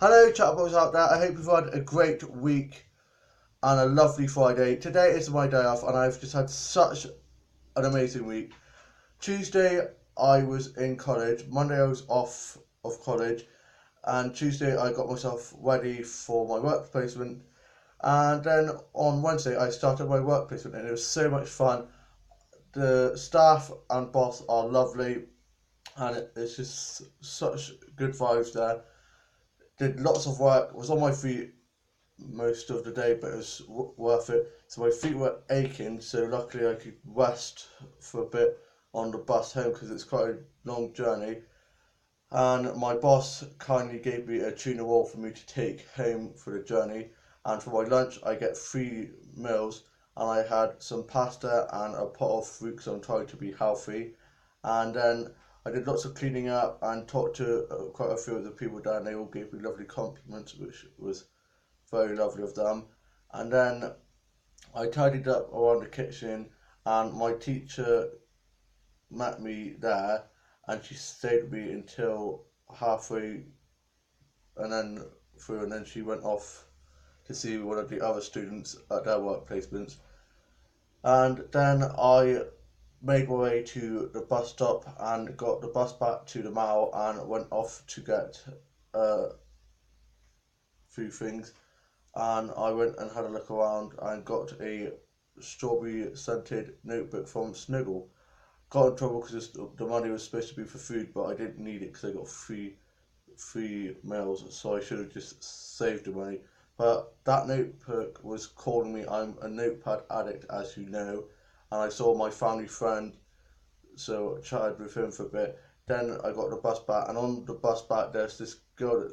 Hello, chatbots out there. I hope you've had a great week and a lovely Friday. Today is my day off, and I've just had such an amazing week. Tuesday, I was in college. Monday, I was off of college, and Tuesday, I got myself ready for my work placement. And then on Wednesday, I started my work placement, and it was so much fun. The staff and boss are lovely, and it's just such good vibes there. Did lots of work, was on my feet most of the day, but it was worth it. So my feet were aching, so luckily I could rest for a bit on the bus home because it's quite a long journey. And my boss kindly gave me a tuna roll for me to take home for the journey. And for my lunch, I get 3 meals, and I had some pasta and a pot of fruit because I'm trying to be healthy. And then I did lots of cleaning up and talked to quite a few of the people there, and they all gave me lovely compliments, which was very lovely of them. And then I tidied up around the kitchen, and my teacher met me there, and she stayed with me until halfway, and then through, and then she went off to see one of the other students at their work placements. And then I made my way to the bus stop and got the bus back to the Mall and went off to get a few things, and I went and had a look around and got a strawberry scented notebook from Snuggle. Got in trouble because the money was supposed to be for food, but I didn't need it because I got free meals, so I should have just saved the money. But that notebook was calling me. I'm a notepad addict, as you know, and I saw my family friend, so I chatted with him for a bit. Then I got the bus back, and on the bus back, there's this girl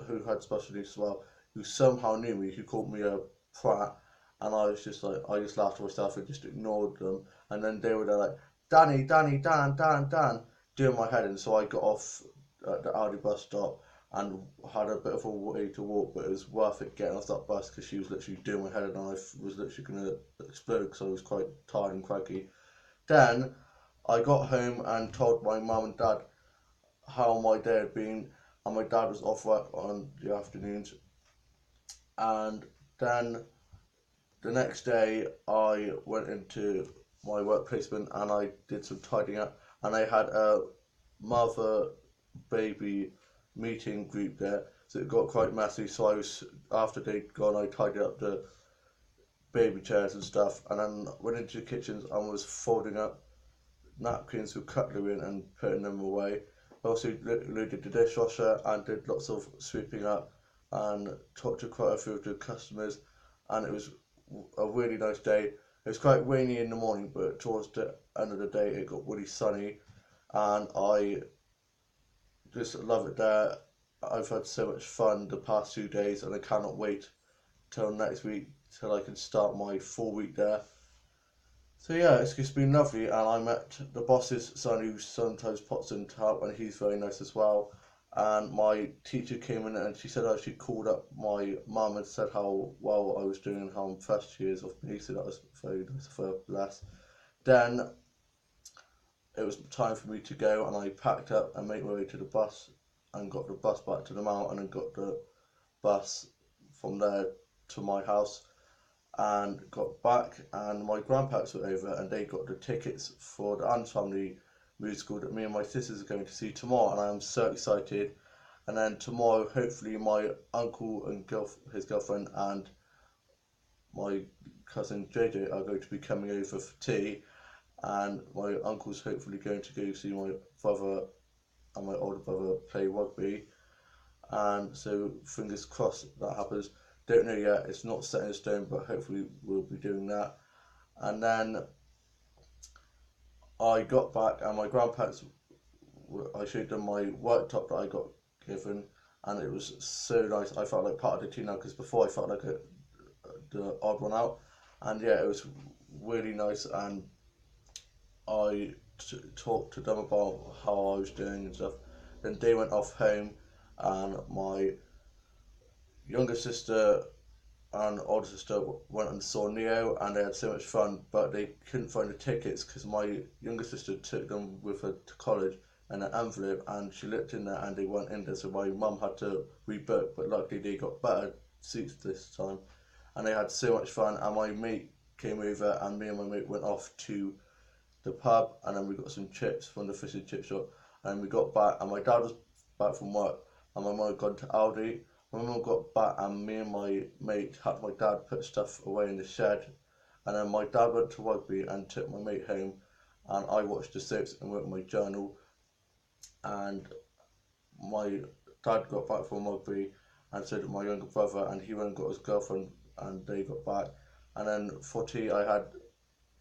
who had special needs as well, who somehow knew me, who called me a prat, and I was just like, I just laughed to myself and just ignored them. And then they were there like, Danny, Danny, Dan, Dan, Dan, doing my head in. So I got off at the Audi bus stop and had a bit of a way to walk, but it was worth it getting off that bus because she was literally doing my head in, and I was literally going to explode because I was quite tired and craggy. Then I got home and told my mum and dad how my day had been, and my dad was off work on the afternoons. And then the next day, I went into my work placement and I did some tidying up, and I had a mother baby meeting group there, so it got quite messy. So I was after they'd gone, I tidied up the baby chairs and stuff, and then went into the kitchens and was folding up napkins with cutlery in and putting them away. I also loaded the dishwasher and did lots of sweeping up and talked to quite a few of the customers, and it was a really nice day. It was quite rainy in the morning, but towards the end of the day it got really sunny, and I just love it there. I've had so much fun the past 2 days, and I cannot wait till next week till I can start my full week there. So yeah, it's just been lovely, and I met the boss's son who sometimes pops in to help, and he's very nice as well. And my teacher came in and she said she called up my mum and said how well I was doing and how impressed she is of me. So that was very nice of her, bless. Then it was time for me to go, and I packed up and made my way to the bus and got the bus back to the mountain and got the bus from there to my house and got back, and my grandparents were over and they got the tickets for the Addams Family musical that me and my sisters are going to see tomorrow, and I am so excited. And then tomorrow, hopefully, my uncle and his girlfriend and my cousin JJ are going to be coming over for tea, and my uncle's hopefully going to go see my brother and my older brother play rugby, and so fingers crossed that happens. Don't know yet, it's not set in stone, but hopefully we'll be doing that. And then I got back, and my grandparents, I showed them my worktop that I got given, and it was so nice. I felt like part of the team now because before I felt like the odd one out, and yeah, it was really nice. And I talked to them about how I was doing and stuff. Then they went off home, and my younger sister and older sister went and saw Neo, and they had so much fun, but they couldn't find the tickets because my younger sister took them with her to college, in an envelope, and she looked in there and they weren't in there, so my mum had to rebook, but luckily they got better seats this time, and they had so much fun. And my mate came over, and me and my mate went off to the pub, and then we got some chips from the fish and chip shop, and we got back, and my dad was back from work, and my mum had gone to Aldi. My mum got back, and me and my mate had my dad put stuff away in the shed, and then my dad went to rugby and took my mate home, and I watched the soaps and wrote my journal. And my dad got back from rugby, and so did my younger brother, and he went and got his girlfriend, and they got back. And then for tea, I had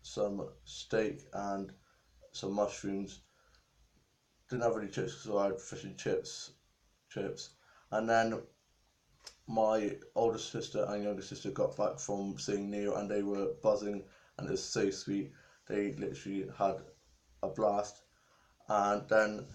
some steak and some mushrooms. Didn't have any chips because I had fish and chips. And then my older sister and younger sister got back from seeing Neo, and they were buzzing, and it was so sweet. They literally had a blast. And then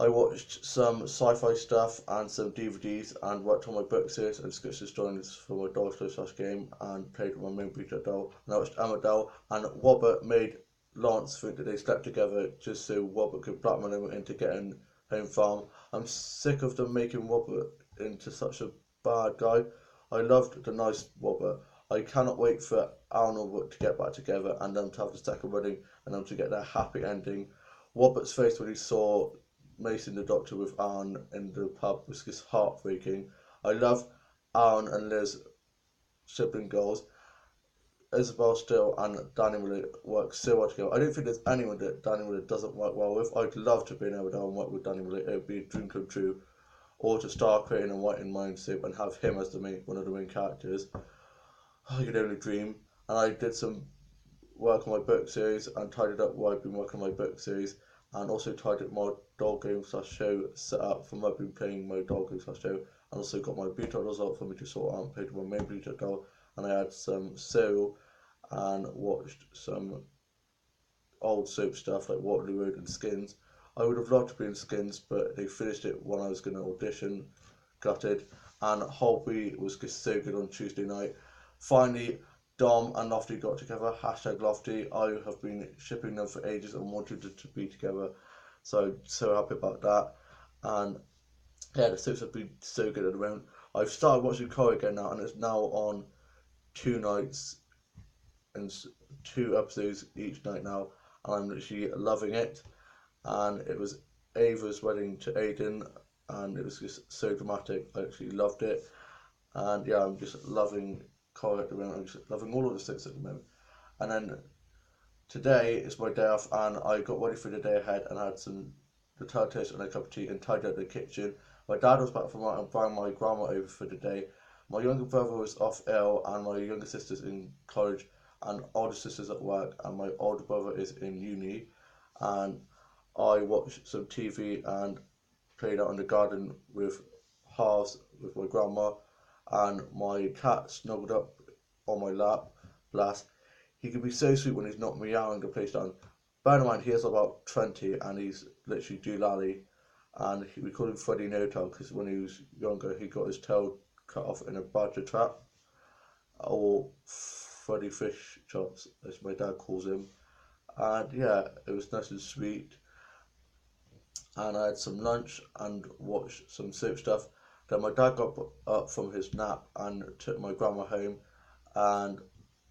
I watched some sci-fi stuff and some DVDs, and worked on my book series and scripted stories for my Doll Slash game, and played with my main Bridget doll. And I watched Emmerdale, and Robert made Lance think that they slept together just so Robert could blackmail him into getting home farm. I'm sick of them making Robert into such a bad guy. I loved the nice Robert. I cannot wait for Alan and Robert to get back together, and them to have the second wedding, and them to get their happy ending. Robert's face when he saw Mason the Doctor with Aaron in the pub was just heartbreaking. I love Aaron and Liz sibling girls. Isabel Still and Danny Willett work so well together. I don't think there's anyone that Danny Willett doesn't work well with. I'd love to be able to work with Danny Willett. It would be a dream come true. Or to start creating a White in Mind soup and have him as one of the main characters. I could only dream. And I did some work on my book series and tidied up while I've been working on my book series, and also tidied up my doll game slash show set up from I've been playing my doll game slash show, and also got my Bluetooth dolls out for me to sort out and played with my main Bluetooth doll. And I had some cereal and watched some old soap stuff like Waterloo Road and Skins. I would have loved to be in Skins, but they finished it when I was going to audition. Gutted. And Holby was just so good on Tuesday night. Finally, Dom and Lofty got together. Hashtag Lofty. I have been shipping them for ages and wanted to be together. So happy about that. And yeah, the soaps have been so good at the moment. I've started watching Corrie again now, and it's now on 2 nights and 2 episodes each night now, and I'm literally loving it. And it was Ava's wedding to Aiden, and it was just so dramatic. I actually loved it, and yeah, I'm just loving Corrie at the moment. I'm just loving all of the six at the moment. And then today is my day off, and I got ready for the day ahead, and I had some potato toast and a cup of tea and tidied up the kitchen. My dad was back from work and brought my grandma over for the day. My younger brother was off ill, and my younger sister's in college, and older sister's at work, and my older brother is in uni. And I watched some TV and played out in the garden with halves with my grandma, and my cat snuggled up on my lap. Blast. He can be so sweet when he's not meowing the place down. Bear in mind, he is about 20 and he's literally doolally. And we call him Freddy No-Tail because when he was younger, he got his tail cut off in a badger trap, or Freddy Fish Chops, as my dad calls him. And yeah, it was nice and sweet. And I had some lunch and watched some soap stuff. Then my dad got up from his nap and took my grandma home, and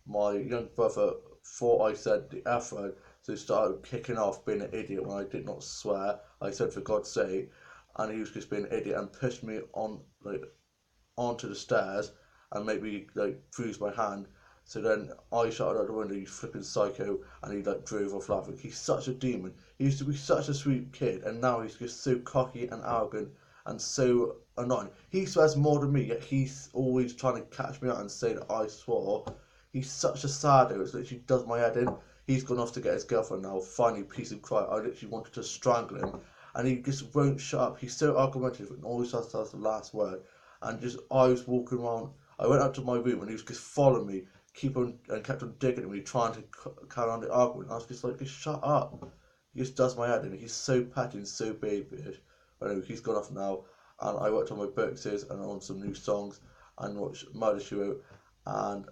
my young brother thought I said the F word, so he started kicking off being an idiot when I did not swear. I said for God's sake, and he was just being an idiot and pushed me onto the stairs and made me bruise my hand. So then I shouted out the window, "You flipping psycho," and he drove off laughing. He's such a demon. He used to be such a sweet kid, and now he's just so cocky and arrogant and so annoying. He swears more than me, yet he's always trying to catch me out and say that I swore. He's such a sado, it literally does my head in. He's gone off to get his girlfriend now, finally, peace and quiet. I literally wanted to strangle him, and he just won't shut up. He's so argumentative and always has to have the last word. And just, I was walking around, I went up to my room and he was just following me, kept on digging at me, trying to carry on the argument. I was just like, just shut up. He just does my head in. He's so petty and so babyish. But anyway, he's gone off now, and I worked on my book series and on some new songs, and watched Murder She Wrote, and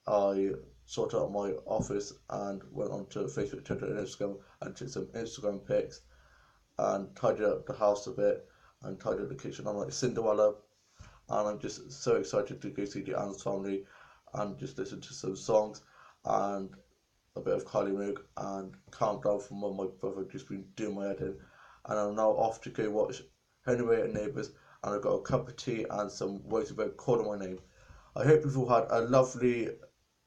I sorted out my office and went on to Facebook, Twitter, and Instagram and took some Instagram pics. and tidied up the house a bit and tidied up the kitchen. I'm like Cinderella, and I'm just so excited to go see the Addams Family and just listen to some songs and a bit of Kylie Minogue and calm down from what my brother just been doing my head in. And I'm now off to go watch Henry and Neighbours, and I've got a cup of tea and some rosy bread calling my name. I hope you've all had a lovely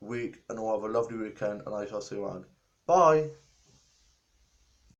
week and all have a lovely weekend, and I shall see you around. Bye!